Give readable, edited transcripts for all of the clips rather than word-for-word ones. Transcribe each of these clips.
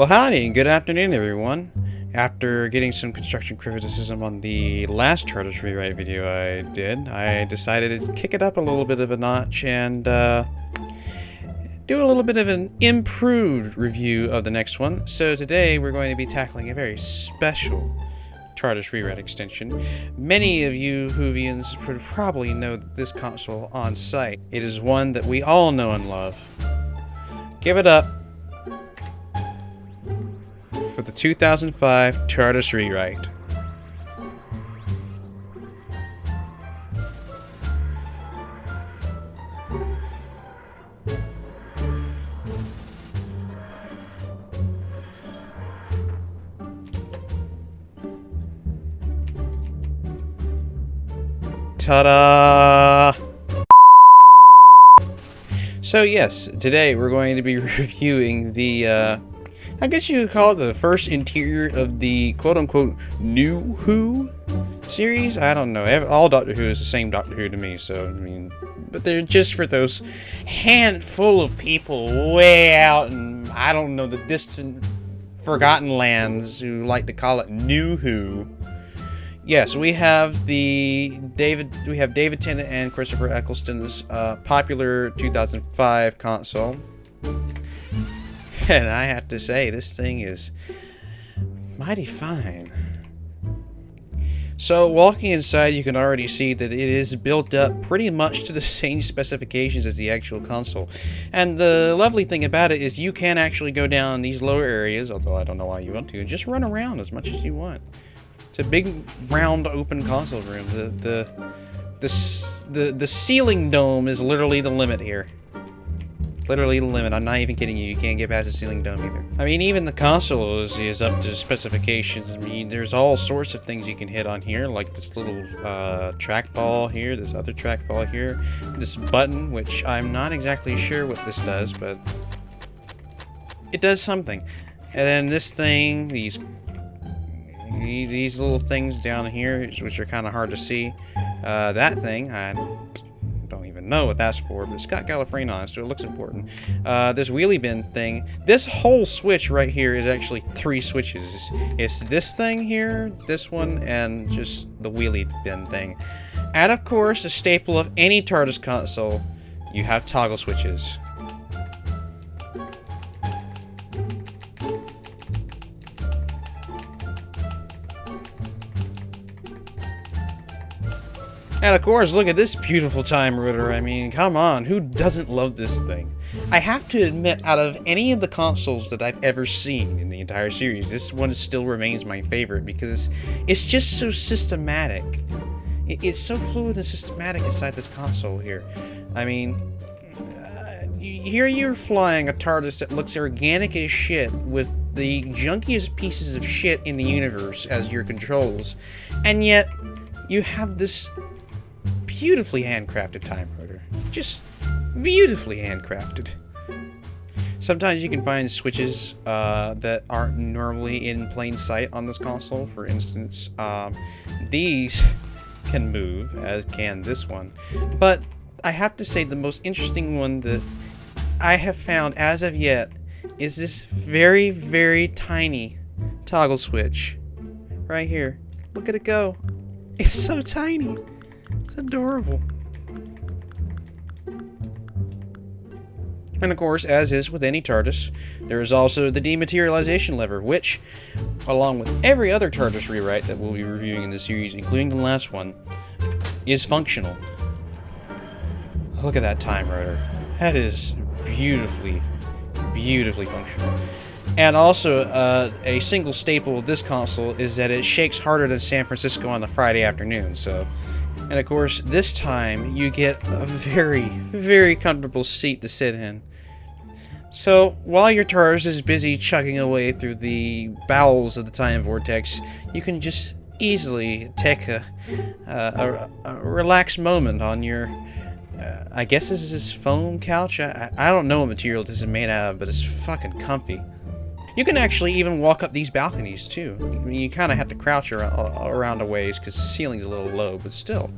Well, howdy, and good afternoon, everyone. After getting some construction criticism on the last TARDIS Rewrite video I did, I decided to kick it up a little bit of a notch and do a little bit of an improved review of the next one. So today we're going to be tackling a very special TARDIS Rewrite extension. Many of you Whovians would probably know this console on sight. It is one that we all know and love. Give it up for the 2005 TARDIS Rewrite. Ta-da! So yes, today we're going to be reviewing the, I guess you could call it the first interior of the quote-unquote New Who series. I don't know. All Doctor Who is the same Doctor Who to me, so, I mean, but they're just for those handful of people way out in, I don't know, the distant, forgotten lands who like to call it New Who. Yes, we have David Tennant and Christopher Eccleston's popular 2005 console. And I have to say, this thing is mighty fine. So, walking inside, you can already see that it is built up pretty much to the same specifications as the actual console. And the lovely thing about it is you can actually go down these lower areas, although I don't know why you want to, and just run around as much as you want. It's a big, round, open console room. The ceiling dome is literally the limit here. Literally the limit. I'm not even kidding you. You can't get past the ceiling dome either. I mean, even the console is up to specifications. I mean, there's all sorts of things you can hit on here, like this little trackball here, this other trackball here, this button, which I'm not exactly sure what this does, but it does something. And then this thing, these little things down here, which are kind of hard to see. That thing, I don't even know what that's for, but it's got Gallifreyan on it, so it looks important. This wheelie bin thing, this whole switch right here is actually 3 switches. It's this thing here, this one, and just the wheelie bin thing. And of course, a staple of any TARDIS console, you have toggle switches. And of course, look at this beautiful time rotor. I mean, come on, who doesn't love this thing? I have to admit, out of any of the consoles that I've ever seen in the entire series, this one still remains my favorite because it's just so systematic. It's so fluid and systematic inside this console here. I mean, here you're flying a TARDIS that looks organic as shit with the junkiest pieces of shit in the universe as your controls, and yet you have this beautifully handcrafted time rotor. Just beautifully handcrafted. Sometimes you can find switches that aren't normally in plain sight on this console. For instance, these can move, as can this one. But I have to say the most interesting one that I have found as of yet is this very, very tiny toggle switch. Right here. Look at it go. It's so tiny. It's adorable. And of course, as is with any TARDIS, there is also the dematerialization lever, which, along with every other TARDIS rewrite that we'll be reviewing in the series, including the last one, is functional. Look at that time rotor. That is beautifully, beautifully functional. And also, a single staple of this console is that it shakes harder than San Francisco on a Friday afternoon, so... And of course, this time, you get a very, very comfortable seat to sit in. So, while your TARDIS is busy chugging away through the bowels of the time vortex, you can just easily take a relaxed moment on your... I guess this is this foam couch? I don't know what material this is made out of, but it's fucking comfy. You can actually even walk up these balconies, too. I mean, you kind of have to crouch around a ways, because the ceiling's a little low, but still.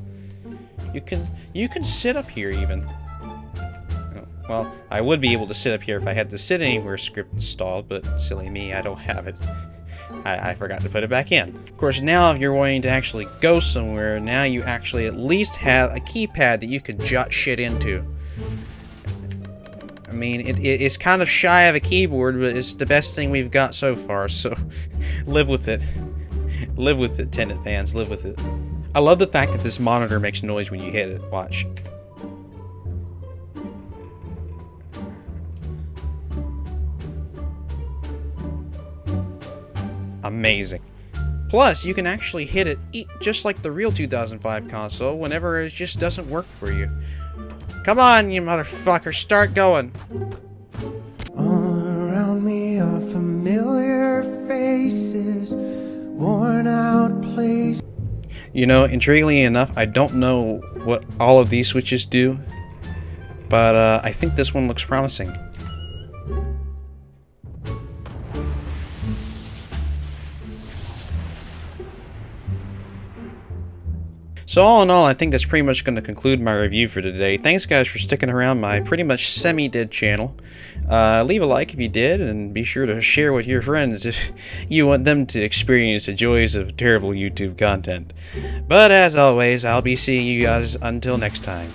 You can sit up here, even. Oh, Well, I would be able to sit up here if I had the sit anywhere script installed, but silly me, I don't have it. I forgot to put it back in. Of course, now if you're wanting to actually go somewhere, now you actually at least have a keypad that you can jot shit into. I mean, it's kind of shy of a keyboard, but it's the best thing we've got so far, so live with it. Live with it, Tenet fans, live with it. I love the fact that this monitor makes noise when you hit it. Watch. Amazing. Plus, you can actually hit it just like the real 2005 console whenever it just doesn't work for you. Come on, you motherfucker, start going. All around me are familiar faces, worn out places. You know, intriguingly enough, I don't know what all of these switches do, but I think this one looks promising. So all in all, I think that's pretty much going to conclude my review for today. Thanks guys for sticking around my pretty much semi-dead channel. Leave a like if you did, and be sure to share with your friends if you want them to experience the joys of terrible YouTube content. But as always, I'll be seeing you guys until next time.